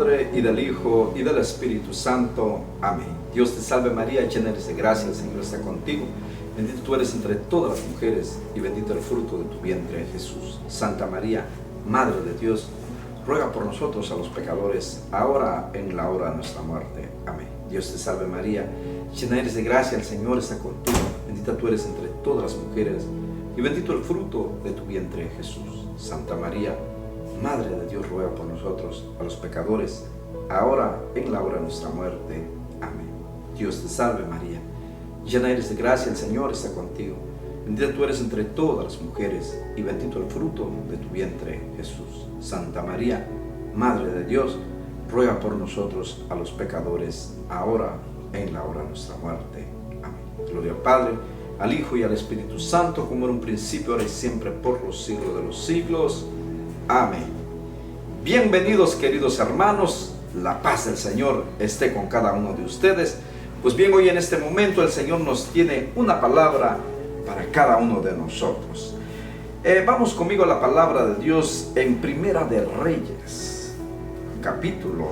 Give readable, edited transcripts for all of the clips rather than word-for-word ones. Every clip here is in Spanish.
Padre, y del Hijo, y del Espíritu Santo. Amén. Dios te salve María, llena eres de gracia, el Señor está contigo. Bendita tú eres entre todas las mujeres, y bendito el fruto de tu vientre, Jesús. Santa María, Madre de Dios, ruega por nosotros a los pecadores, ahora en la hora de nuestra muerte. Amén. Dios te salve María, llena eres de gracia, el Señor está contigo. Bendita tú eres entre todas las mujeres, y bendito el fruto de tu vientre, Jesús. Santa María, Madre de Dios, ruega por nosotros, a los pecadores, ahora en la hora de nuestra muerte. Amén. Dios te salve María, llena eres de gracia, el Señor está contigo. Bendita tú eres entre todas las mujeres, y bendito el fruto de tu vientre, Jesús. Santa María, Madre de Dios, ruega por nosotros, a los pecadores, ahora en la hora de nuestra muerte. Amén. Gloria al Padre, al Hijo y al Espíritu Santo, como en un principio, ahora y siempre, por los siglos de los siglos. Amén. Bienvenidos, queridos hermanos. La paz del Señor esté con cada uno de ustedes. Pues bien, hoy en este momento el Señor nos tiene una palabra para cada uno de nosotros. Vamos conmigo a la palabra de Dios en Primera de Reyes, capítulo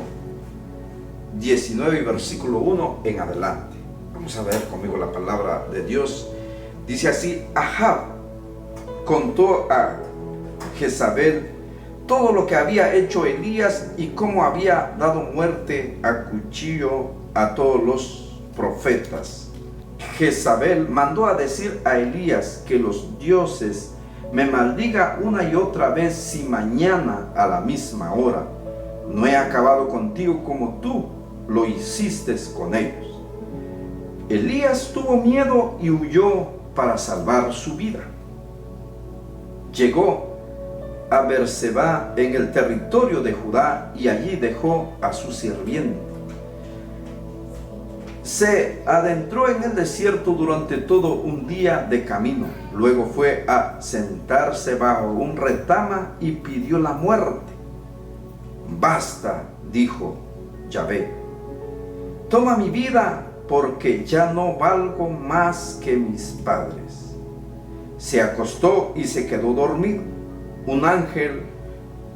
19 y versículo 1 en adelante. Vamos a ver conmigo la palabra de Dios. Dice así: Ahab contó a Jezabel todo lo que había hecho Elías y cómo había dado muerte a cuchillo a todos los profetas. Jezabel mandó a decir a Elías que los dioses me maldiga una y otra vez si mañana a la misma hora no he acabado contigo como tú lo hiciste con ellos. Elías tuvo miedo y huyó para salvar su vida. Llegó a Beerseba en el territorio de Judá y allí dejó a su sirviente. Se adentró en el desierto durante todo un día de camino. Luego fue a sentarse bajo un retama y pidió la muerte. Basta, dijo Yahvé, toma mi vida porque ya no valgo más que mis padres. Se acostó y se quedó dormido. Un ángel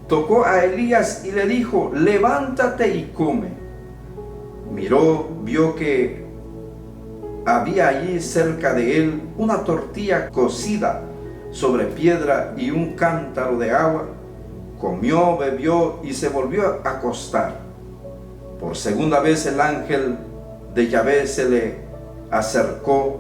tocó a Elías y le dijo: levántate y come. Miró, vio que había allí cerca de él una tortilla cocida sobre piedra y un cántaro de agua. Comió, bebió y se volvió a acostar. Por segunda vez el ángel de Yahvé se le acercó,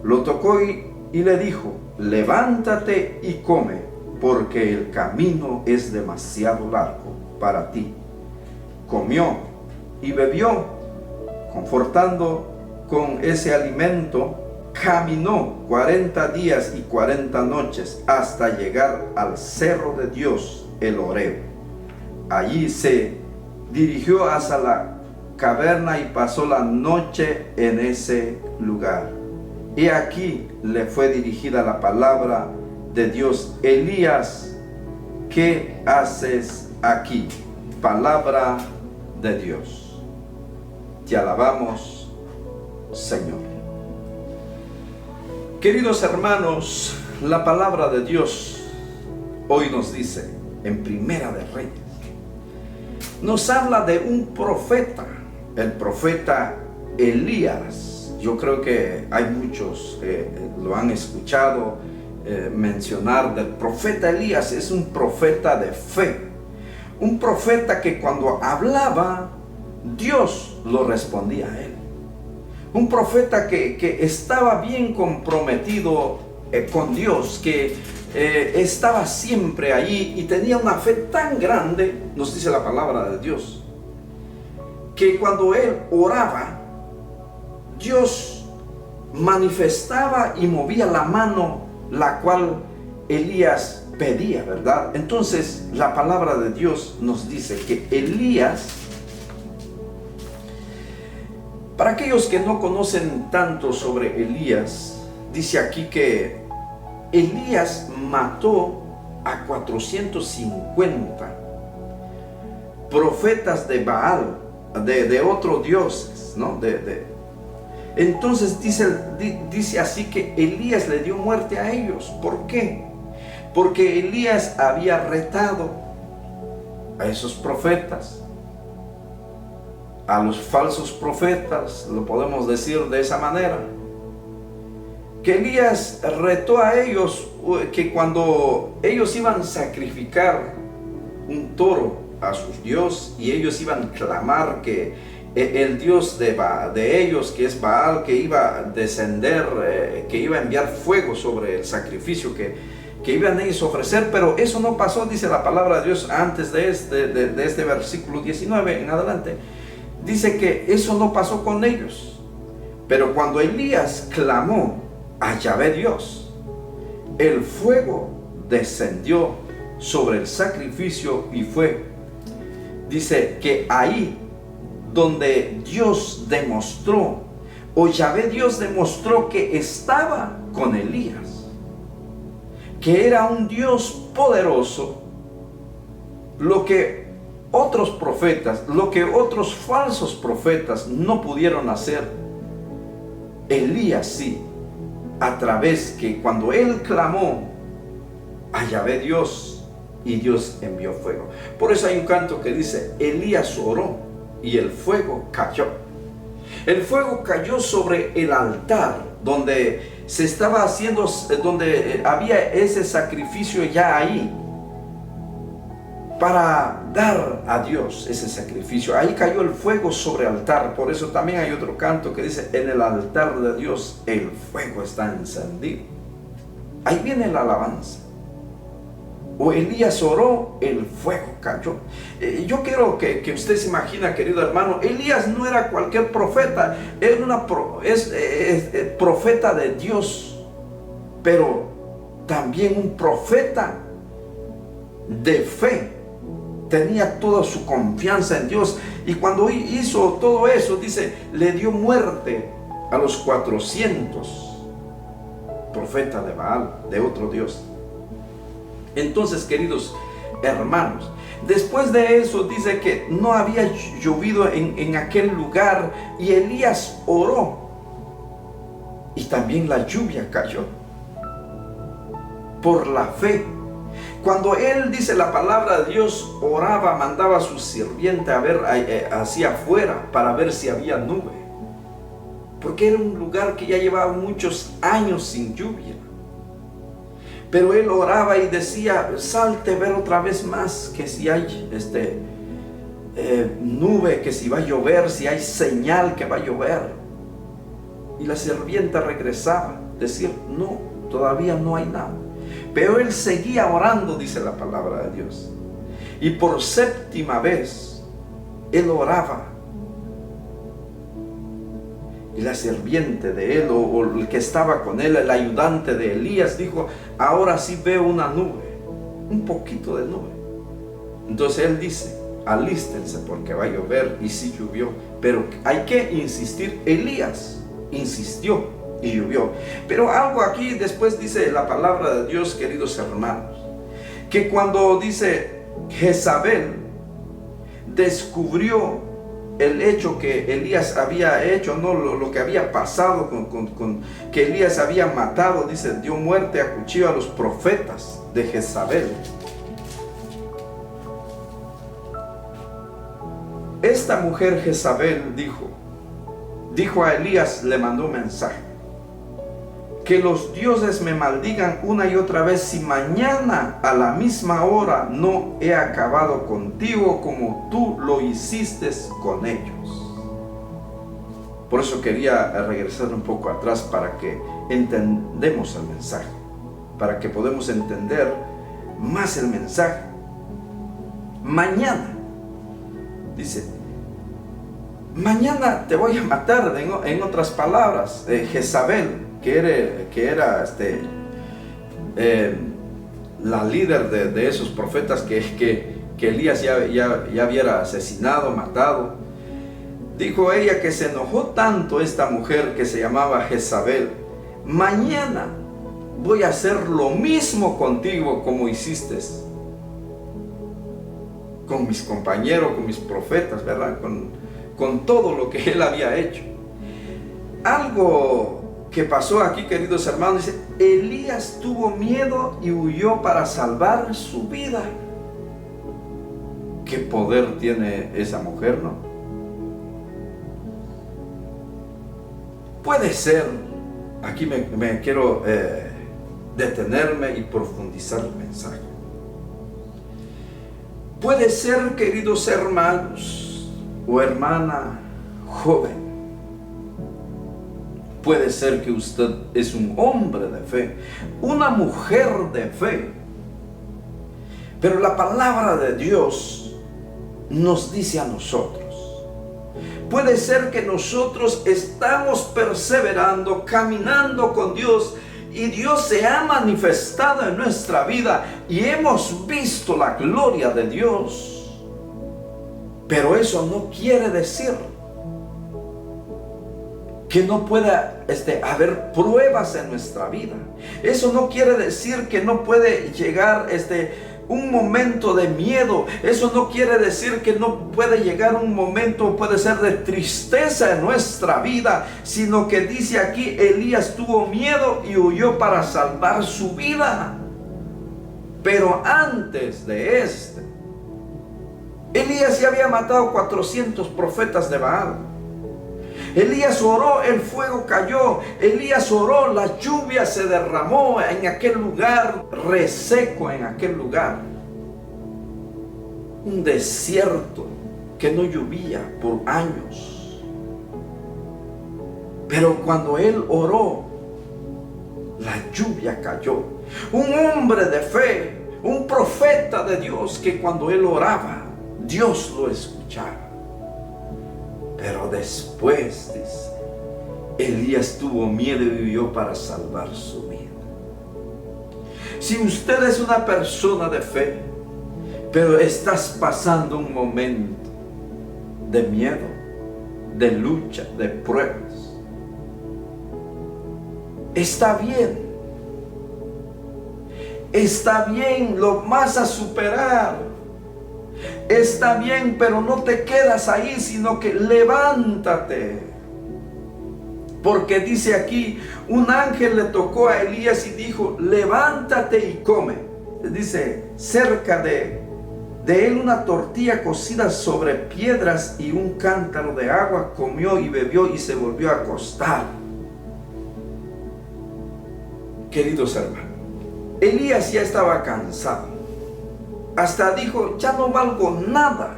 lo tocó y le dijo: levántate y come, porque el camino es demasiado largo para ti. Comió y bebió, confortando con ese alimento, caminó 40 días y 40 noches hasta llegar al cerro de Dios, el Horeb. Allí se dirigió hacia la caverna y pasó la noche en ese lugar. Y aquí le fue dirigida la palabra de Dios: Elías, ¿qué haces aquí? Palabra de Dios. Te alabamos, Señor. Queridos hermanos, la palabra de Dios hoy nos dice en Primera de Reyes, nos habla de un profeta, el profeta Elías. Yo creo que hay muchos que lo han escuchado mencionar del profeta Elías. Es un profeta de fe, un profeta que cuando hablaba, Dios lo respondía a él. Un profeta que estaba bien comprometido con Dios, que estaba siempre allí y tenía una fe tan grande, nos dice la palabra de Dios, que cuando él oraba, Dios manifestaba y movía la mano, la cual Elías pedía, ¿verdad? Entonces la palabra de Dios nos dice que Elías, para aquellos que no conocen tanto sobre Elías, dice aquí que Elías mató a 450 profetas de Baal, de otros dioses, ¿no? Entonces dice así que Elías le dio muerte a ellos. ¿Por qué? Porque Elías había retado a esos profetas a los falsos profetas, lo podemos decir de esa manera, que Elías retó a ellos que cuando ellos iban a sacrificar un toro a sus dios y ellos iban a clamar que el dios de ellos, que es Baal, que iba a descender, que iba a enviar fuego sobre el sacrificio que iban ellos a ofrecer, pero eso no pasó, dice la palabra de Dios antes de este versículo 19 en adelante. Dice que eso no pasó con ellos, pero cuando Elías clamó a Yahvé Dios, el fuego descendió sobre el sacrificio y fue, dice que ahí donde Dios demostró, o Yahvé Dios demostró que estaba con Elías, que era un Dios poderoso, lo que otros profetas, lo que otros falsos profetas no pudieron hacer, Elías sí, a través que cuando él clamó a Yahvé Dios y Dios envió fuego. Por eso hay un canto que dice, Elías oró y el fuego cayó. El fuego cayó sobre el altar donde se estaba haciendo, donde había ese sacrificio ya ahí, para dar a Dios ese sacrificio. Ahí cayó el fuego sobre el altar. Por eso también hay otro canto que dice, en el altar de Dios el fuego está encendido. Ahí viene la alabanza. O Elías oró, el fuego cayó. Yo quiero que usted se imagina, querido hermano, Elías no era cualquier profeta, era profeta de Dios, pero también un profeta de fe. Tenía toda su confianza en Dios, y cuando hizo todo eso, dice, le dio muerte a los 400 profetas de Baal, de otro Dios. Entonces, queridos hermanos, después de eso dice que no había llovido en aquel lugar, y Elías oró y también la lluvia cayó por la fe. Cuando él, dice la palabra de Dios, oraba, mandaba a su sirviente a ver hacia afuera para ver si había nube, porque era un lugar que ya llevaba muchos años sin lluvia. Pero él oraba y decía, salte ver otra vez más, que si hay nube, que si va a llover, si hay señal que va a llover. Y la sirvienta regresaba, decir, no, todavía no hay nada. Pero él seguía orando, dice la palabra de Dios. Y por séptima vez, él oraba. Y la sirviente de él, o el que estaba con él, el ayudante de Elías, dijo, ahora sí veo una nube, un poquito de nube. Entonces él dice, alístense porque va a llover, y sí llovió. Pero hay que insistir, Elías insistió y llovió. Pero algo aquí después dice la palabra de Dios, queridos hermanos, que cuando dice Jezabel descubrió el hecho que Elías había hecho, no lo que había pasado con que Elías había matado, dice, dio muerte a cuchillo a los profetas de Jezabel. Esta mujer Jezabel dijo a Elías, le mandó un mensaje, que los dioses me maldigan una y otra vez si mañana a la misma hora no he acabado contigo como tú lo hiciste con ellos. Por eso quería regresar un poco atrás para que entendamos el mensaje, para que podamos entender más el mensaje. Mañana, dice, mañana te voy a matar. En otras palabras, Jezabel, que era la líder de esos profetas que Elías ya hubiera asesinado, matado, dijo ella que se enojó tanto esta mujer que se llamaba Jezabel, mañana voy a hacer lo mismo contigo como hiciste con mis compañeros, con mis profetas, ¿verdad? Con todo lo que él había hecho. Algo que pasó aquí, queridos hermanos, dice, Elías tuvo miedo y huyó para salvar su vida. ¿Qué poder tiene esa mujer, no? Puede ser, aquí me quiero detenerme y profundizar el mensaje. Puede ser, queridos hermanos o hermana joven, puede ser que usted es un hombre de fe, una mujer de fe, pero la palabra de Dios nos dice a nosotros, puede ser que nosotros estamos perseverando, caminando con Dios, y Dios se ha manifestado en nuestra vida y hemos visto la gloria de Dios, pero eso no quiere decir que no pueda haber pruebas en nuestra vida. Eso no quiere decir que no puede llegar un momento de miedo. Eso no quiere decir que no puede llegar un momento, puede ser de tristeza en nuestra vida, sino que dice aquí, Elías tuvo miedo y huyó para salvar su vida. Pero antes de Elías ya había matado 400 profetas de Baal. Elías oró, el fuego cayó. Elías oró, la lluvia se derramó en aquel lugar, reseco en aquel lugar. Un desierto que no llovía por años. Pero cuando él oró, la lluvia cayó. Un hombre de fe, un profeta de Dios, que cuando él oraba, Dios lo escuchaba. Pero después, dice, Elías tuvo miedo y huyó para salvar su vida. Si usted es una persona de fe, pero estás pasando un momento de miedo, de lucha, de pruebas, está bien. Está bien, lo vas a superar. Está bien, pero no te quedas ahí, sino que levántate. Porque dice aquí, un ángel le tocó a Elías y dijo, levántate y come. Dice, cerca de él una tortilla cocida sobre piedras y un cántaro de agua, comió y bebió y se volvió a acostar. Queridos hermanos, Elías ya estaba cansado. Hasta dijo, ya no valgo nada.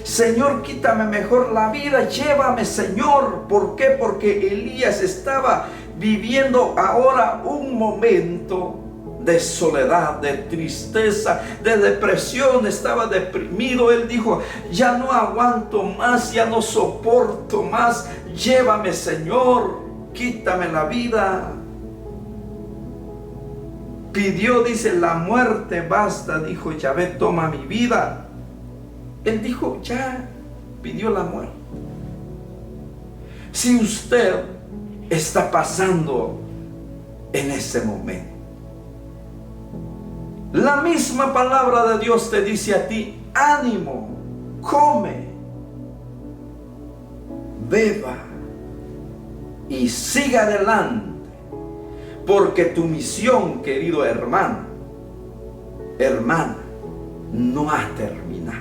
Señor, quítame mejor la vida, llévame, Señor. ¿Por qué? Porque Elías estaba viviendo ahora un momento de soledad, de tristeza, de depresión. Estaba deprimido. Él dijo, ya no aguanto más, ya no soporto más. Llévame, Señor, quítame la vida. Pidió, dice, la muerte basta, dijo Yahvé, toma mi vida. Él dijo, ya, pidió la muerte. Si usted está pasando en ese momento, la misma palabra de Dios te dice a ti, ánimo, come, beba y siga adelante. Porque tu misión, querido hermano, hermana, no ha terminado.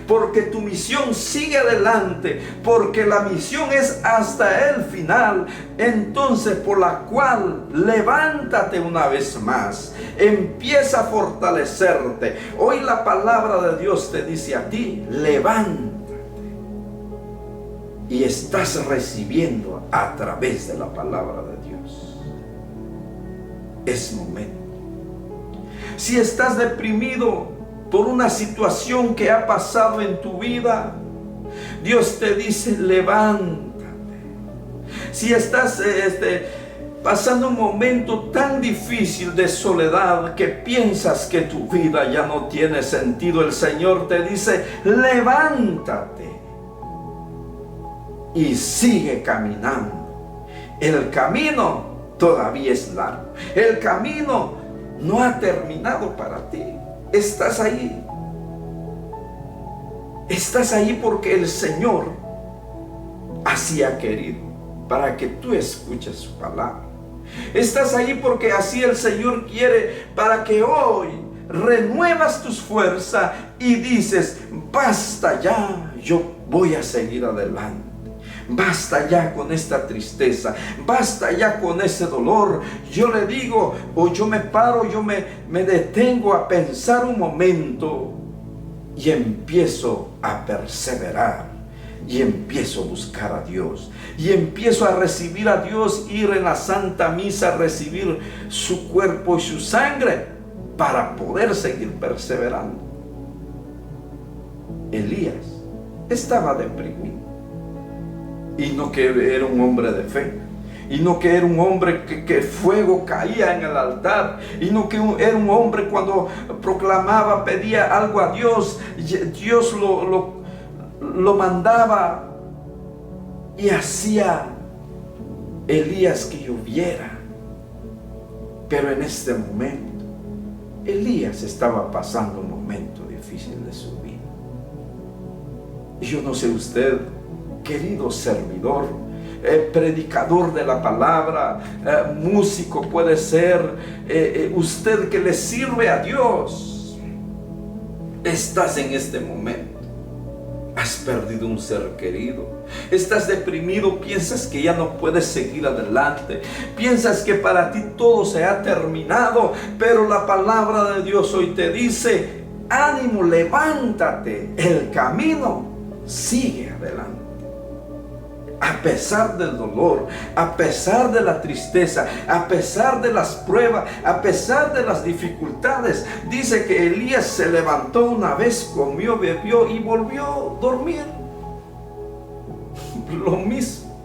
Porque tu misión sigue adelante. Porque la misión es hasta el final. Entonces, por la cual levántate una vez más. Empieza a fortalecerte. Hoy la palabra de Dios te dice a ti, levántate. Y estás recibiendo a través de la palabra de Dios. Es momento. Si estás deprimido por una situación que ha pasado en tu vida, Dios te dice, levántate. Si estás pasando un momento tan difícil de soledad que piensas que tu vida ya no tiene sentido, el Señor te dice, levántate y sigue caminando. El camino todavía es largo. El camino no ha terminado para ti. Estás ahí. Estás ahí porque el Señor así ha querido, para que tú escuches su palabra. Estás ahí porque así el Señor quiere, para que hoy renuevas tus fuerzas y dices, basta ya, yo voy a seguir adelante. basta ya con esta tristeza, basta ya con ese dolor. Yo le digo, o yo me paro, yo me detengo a pensar un momento y empiezo a perseverar. Y empiezo a buscar a Dios. Y empiezo a recibir a Dios, ir en la Santa Misa, recibir su cuerpo y su sangre para poder seguir perseverando. Elías estaba deprimido. Y no que era un hombre de fe. Y no que era un hombre que fuego caía en el altar. Y no que era un hombre cuando proclamaba, pedía algo a Dios, Dios lo mandaba y hacía Elías que lloviera. Pero en este momento Elías estaba pasando un momento difícil de su vida. Y yo no sé usted, querido servidor, predicador de la palabra, músico puede ser, usted que le sirve a Dios, estás en este momento. Has perdido un ser querido, estás deprimido, piensas que ya no puedes seguir adelante, piensas que para ti todo se ha terminado, pero la palabra de Dios hoy te dice: ánimo, levántate, el camino sigue adelante. A pesar del dolor, a pesar de la tristeza, a pesar de las pruebas, a pesar de las dificultades, dice que Elías se levantó una vez, comió, bebió y volvió a dormir. Lo mismo.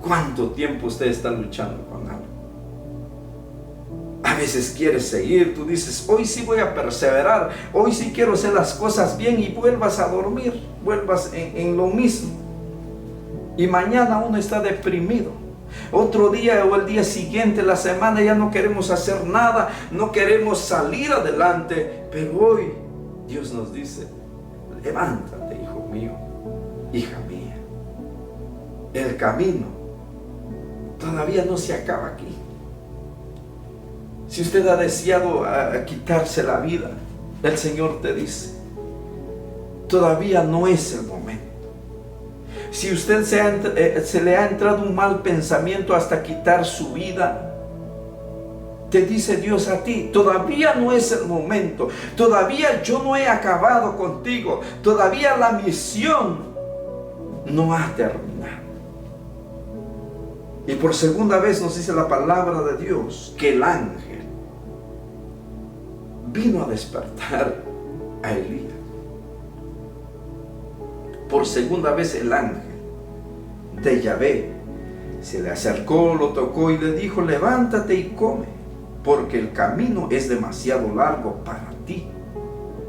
¿Cuánto tiempo usted está luchando con algo? A veces quieres seguir, tú dices: hoy sí voy a perseverar, hoy sí quiero hacer las cosas bien, y vuelvas a dormir, vuelvas en lo mismo. Y mañana uno está deprimido. Otro día o el día siguiente, la semana, ya no queremos hacer nada, no queremos salir adelante. Pero hoy Dios nos dice: levántate, hijo mío, hija mía. El camino todavía no se acaba aquí. Si usted ha deseado quitarse la vida, el Señor te dice: todavía no es el momento. Si usted se le ha entrado un mal pensamiento hasta quitar su vida, te dice Dios a ti: todavía no es el momento, todavía yo no he acabado contigo, todavía la misión no ha terminado. Y por segunda vez nos dice la palabra de Dios que el ángel vino a despertar a Elías. Por segunda vez el ángel de Yahvé se le acercó, lo tocó y le dijo: levántate y come, porque el camino es demasiado largo para ti.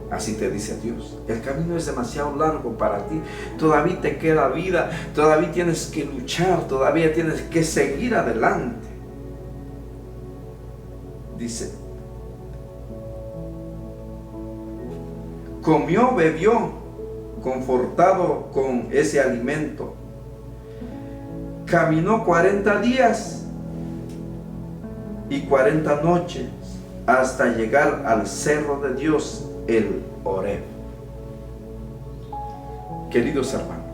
Así te dice Dios: el camino es demasiado largo para ti, todavía te queda vida, todavía tienes que luchar, todavía tienes que seguir adelante. Dice: comió, bebió, confortado con ese alimento, caminó 40 días y 40 noches hasta llegar al cerro de Dios, el Horeb. Queridos hermanos,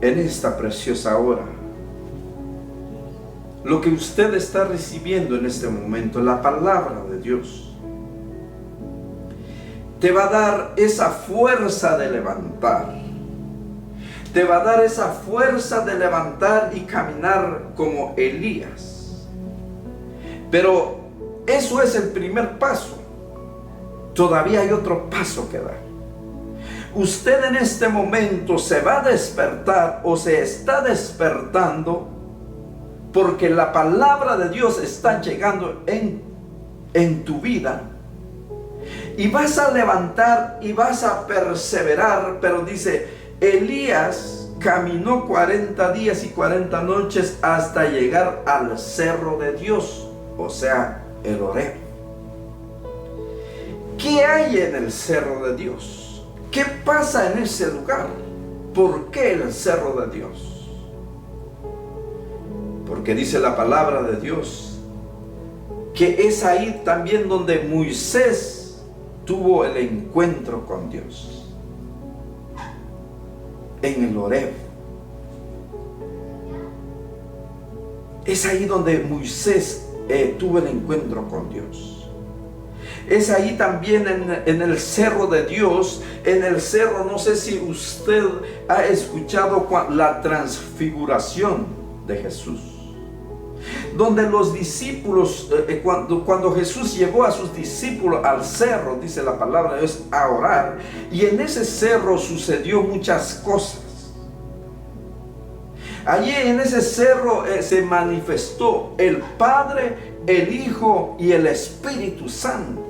en esta preciosa hora, lo que usted está recibiendo en este momento, la palabra de Dios, te va a dar esa fuerza de levantar. Te va a dar esa fuerza de levantar y caminar como Elías. Pero eso es el primer paso. Todavía hay otro paso que dar. Usted en este momento se va a despertar o se está despertando porque la palabra de Dios está llegando en tu vida. Y vas a levantar y vas a perseverar. Pero dice: Elías caminó 40 días y 40 noches hasta llegar al cerro de Dios, o sea, el Horeb. ¿Qué hay en el cerro de Dios? ¿Qué pasa en ese lugar? ¿Por qué el cerro de Dios? Porque dice la palabra de Dios que es ahí también donde Moisés tuvo el encuentro con Dios, en el Horeb. Es ahí donde Moisés tuvo el encuentro con Dios. Es ahí también en el cerro de Dios. En el cerro, no sé si usted ha escuchado la transfiguración de Jesús, donde los discípulos, cuando Jesús llevó a sus discípulos al cerro, dice la palabra de Dios, a orar, y en ese cerro sucedió muchas cosas. Allí en ese cerro se manifestó el Padre, el Hijo y el Espíritu Santo.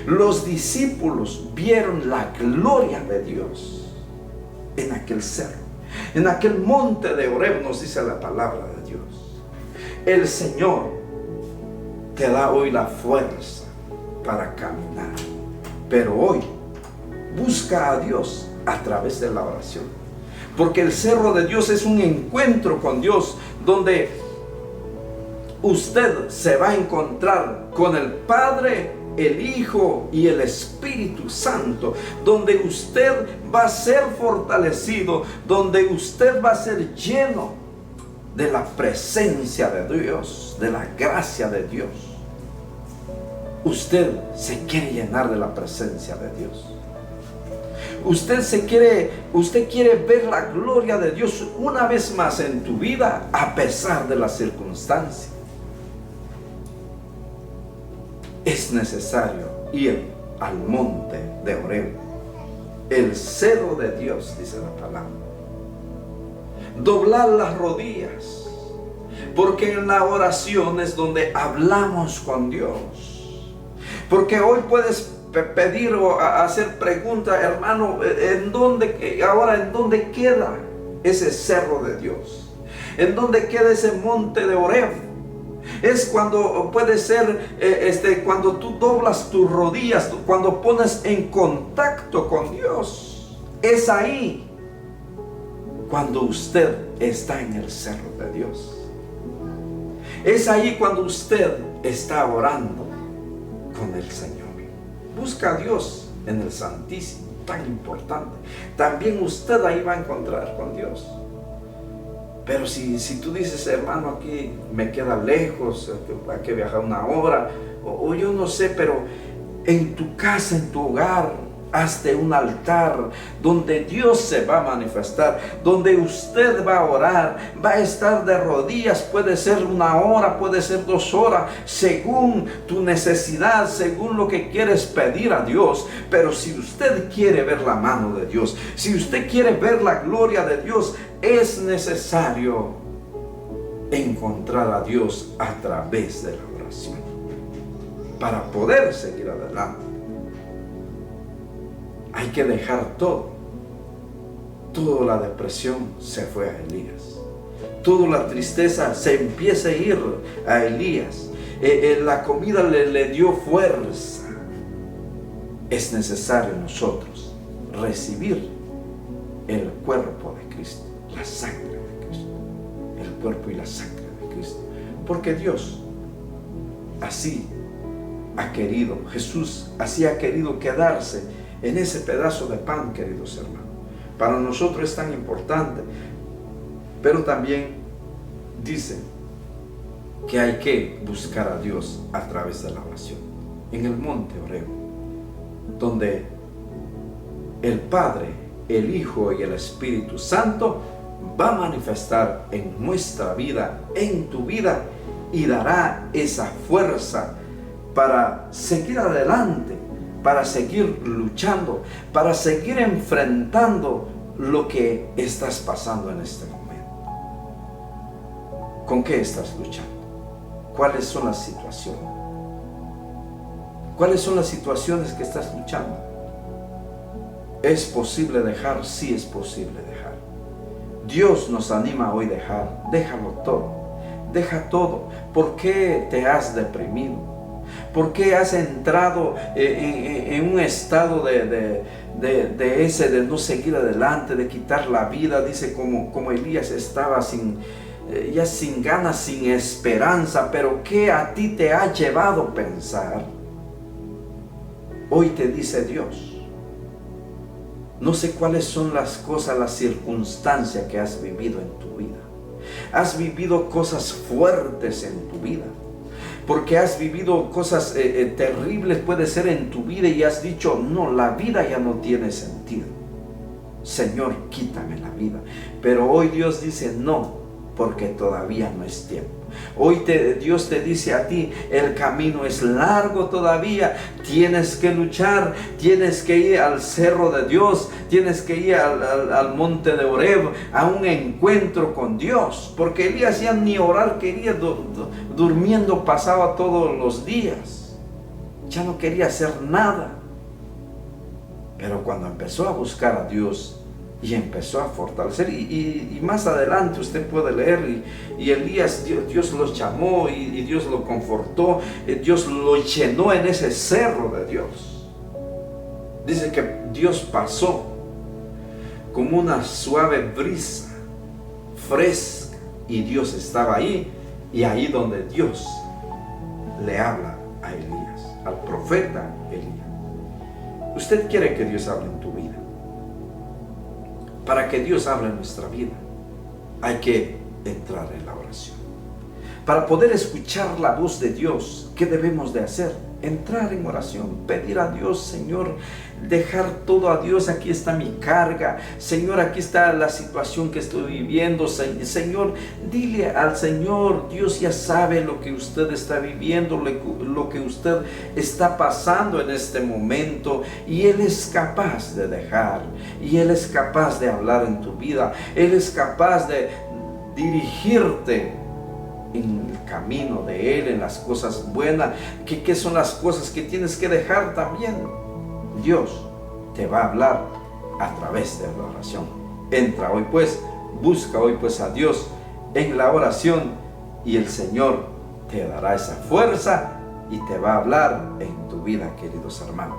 Los discípulos vieron la gloria de Dios en aquel cerro, en aquel monte de Horeb, nos dice la palabra de Dios. El Señor te da hoy la fuerza para caminar, pero hoy busca a Dios a través de la oración, porque el cerro de Dios es un encuentro con Dios, donde usted se va a encontrar con el Padre, el Hijo y el Espíritu Santo, donde usted va a ser fortalecido, donde usted va a ser lleno de la presencia de Dios, de la gracia de Dios. Usted se quiere llenar de la presencia de Dios. Usted quiere ver la gloria de Dios una vez más en tu vida, a pesar de las circunstancias. Es necesario ir al monte de Horeb, el cerro de Dios, dice la palabra. Doblar las rodillas, porque en la oración es donde hablamos con Dios. Porque hoy puedes pedir o hacer pregunta, hermano, ¿en dónde queda ese cerro de Dios? ¿En dónde queda ese monte de Horeb? Es cuando puede ser, cuando tú doblas tus rodillas, cuando pones en contacto con Dios. Es ahí cuando usted está en el cerro de Dios. Es ahí cuando usted está orando con el Señor. Busca a Dios en el Santísimo, tan importante. También usted ahí va a encontrar con Dios. Pero si tú dices, hermano, aquí me queda lejos, hay que viajar una hora, o yo no sé, pero en tu casa, en tu hogar, hazte un altar donde Dios se va a manifestar, donde usted va a orar, va a estar de rodillas. Puede ser 1 hora, puede ser 2 horas, según tu necesidad, según lo que quieres pedir a Dios. Pero si usted quiere ver la mano de Dios, si usted quiere ver la gloria de Dios, es necesario encontrar a Dios a través de la oración para poder seguir adelante. Hay que dejar todo. Toda la depresión se fue a Elías. Toda la tristeza se empieza a ir a Elías. La comida le dio fuerza. Es necesario nosotros recibir el cuerpo de Cristo, la sangre de Cristo, el cuerpo y la sangre de Cristo. Porque Dios así ha querido, Jesús así ha querido quedarse en ese pedazo de pan, queridos hermanos. Para nosotros es tan importante, pero también dice que hay que buscar a Dios a través de la oración. En el monte Horeb, donde el Padre, el Hijo y el Espíritu Santo va a manifestar en nuestra vida, en tu vida, y dará esa fuerza para seguir adelante, para seguir luchando, para seguir enfrentando lo que estás pasando en este momento. ¿Con qué estás luchando? ¿Cuáles son las situaciones? ¿Cuáles son las situaciones que estás luchando? ¿Es posible dejar? Sí, es posible dejar. Dios nos anima hoy a dejar. Déjalo todo. Deja todo. ¿Por qué te has deprimido? ¿Por qué has entrado en un estado de no seguir adelante, de quitar la vida? Dice como Elías estaba sin ganas, sin esperanza. Pero ¿qué a ti te ha llevado a pensar? Hoy te dice Dios. No sé cuáles son las cosas, las circunstancias que has vivido en tu vida. has vivido cosas fuertes en tu vida, porque has vivido cosas terribles, puede ser en tu vida, y has dicho, no, la vida ya no tiene sentido. Señor, quítame la vida. Pero hoy Dios dice, no, porque todavía no es tiempo. Hoy Dios te dice a ti, el camino es largo todavía, tienes que luchar, tienes que ir al cerro de Dios, tienes que ir al monte de Horeb, a un encuentro con Dios, porque Elías ya ni orar quería, durmiendo pasaba todos los días, ya no quería hacer nada. Pero cuando empezó a buscar a Dios y empezó a fortalecer, y más adelante usted puede leer, y Elías, Dios los llamó y Dios lo confortó, Dios lo llenó en ese cerro de Dios. Dice que Dios pasó como una suave brisa fresca, y Dios estaba ahí, y ahí donde Dios le habla a Elías, al profeta Elías. Usted quiere que Dios hable en tu vida. Para que Dios hable en nuestra vida, hay que entrar en la oración. Para poder escuchar la voz de Dios, ¿qué debemos de hacer? Entrar en oración, pedir a Dios, Señor, dejar todo a Dios. Aquí está mi carga, Señor, aquí está la situación que estoy viviendo, Señor, dile al Señor, Dios ya sabe lo que usted está viviendo, lo que usted está pasando en este momento, y Él es capaz de dejar, y Él es capaz de hablar en tu vida, Él es capaz de dirigirte en el camino de Él, en las cosas buenas. ¿Qué son las cosas que tienes que dejar también? Dios te va a hablar a través de la oración. Entra hoy pues, busca hoy pues a Dios en la oración, y el Señor te dará esa fuerza y te va a hablar en tu vida, queridos hermanos.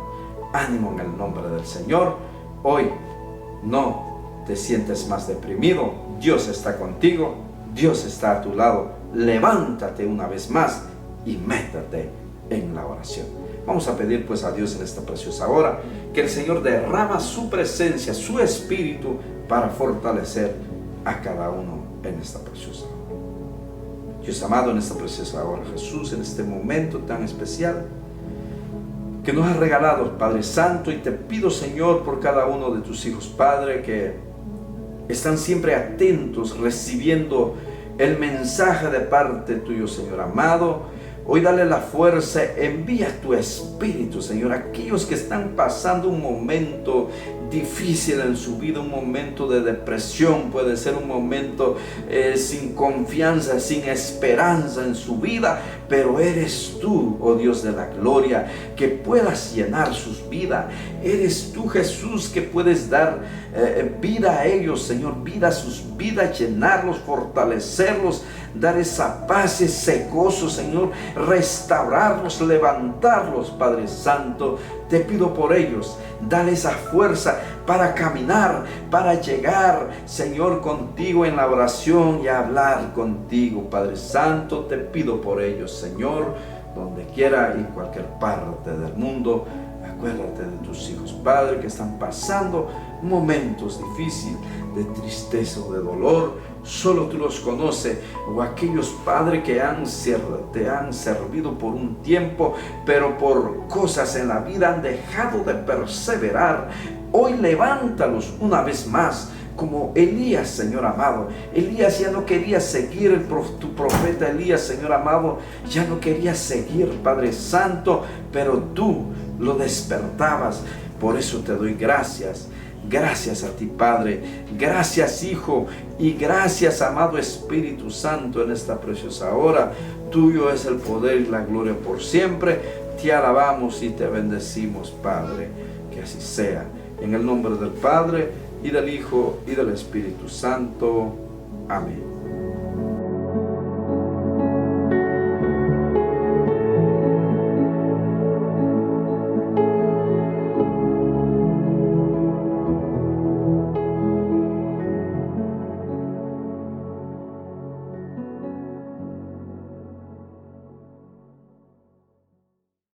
Ánimo en el nombre del Señor. Hoy no te sientes más deprimido. Dios está contigo, Dios está a tu lado. Levántate una vez más y métete en la oración. Vamos a pedir pues a Dios en esta preciosa hora que el Señor derrama su presencia, su espíritu, para fortalecer a cada uno en esta preciosa hora. Dios amado, en esta preciosa hora, Jesús, en este momento tan especial que nos has regalado, Padre Santo, y te pido, Señor, por cada uno de tus hijos, Padre, que están siempre atentos, recibiendo el mensaje de parte tuyo, Señor amado. Hoy dale la fuerza, envía tu espíritu, Señor, a aquellos que están pasando un momento difícil en su vida, un momento de depresión, puede ser un momento sin confianza, sin esperanza en su vida, pero eres tú, oh Dios de la gloria, que puedas llenar sus vidas. Eres tú, Jesús, que puedes dar vida a ellos, Señor, vida a sus vidas, llenarlos, fortalecerlos, dar esa paz, ese gozo, Señor, restaurarlos, levantarlos, Padre Santo. Te pido por ellos, dale esa fuerza para caminar, para llegar, Señor, contigo en la oración y hablar contigo, Padre Santo. Te pido por ellos, Señor, donde quiera y en cualquier parte del mundo. Acuérdate de tus hijos, Padre, que están pasando momentos difíciles, de tristeza o de dolor. Solo tú los conoces, o aquellos, Padre, que te han servido por un tiempo, pero por cosas en la vida han dejado de perseverar. Hoy levántalos una vez más, como Elías, Señor amado. Elías ya no quería seguir, tu profeta Elías, Señor amado, ya no quería seguir, Padre Santo, pero tú lo despertabas. Por eso te doy gracias. Gracias a ti, Padre, gracias, Hijo, y gracias, amado Espíritu Santo, en esta preciosa hora. Tuyo es el poder y la gloria por siempre. Te alabamos y te bendecimos, Padre, que así sea. En el nombre del Padre, y del Hijo, y del Espíritu Santo. Amén.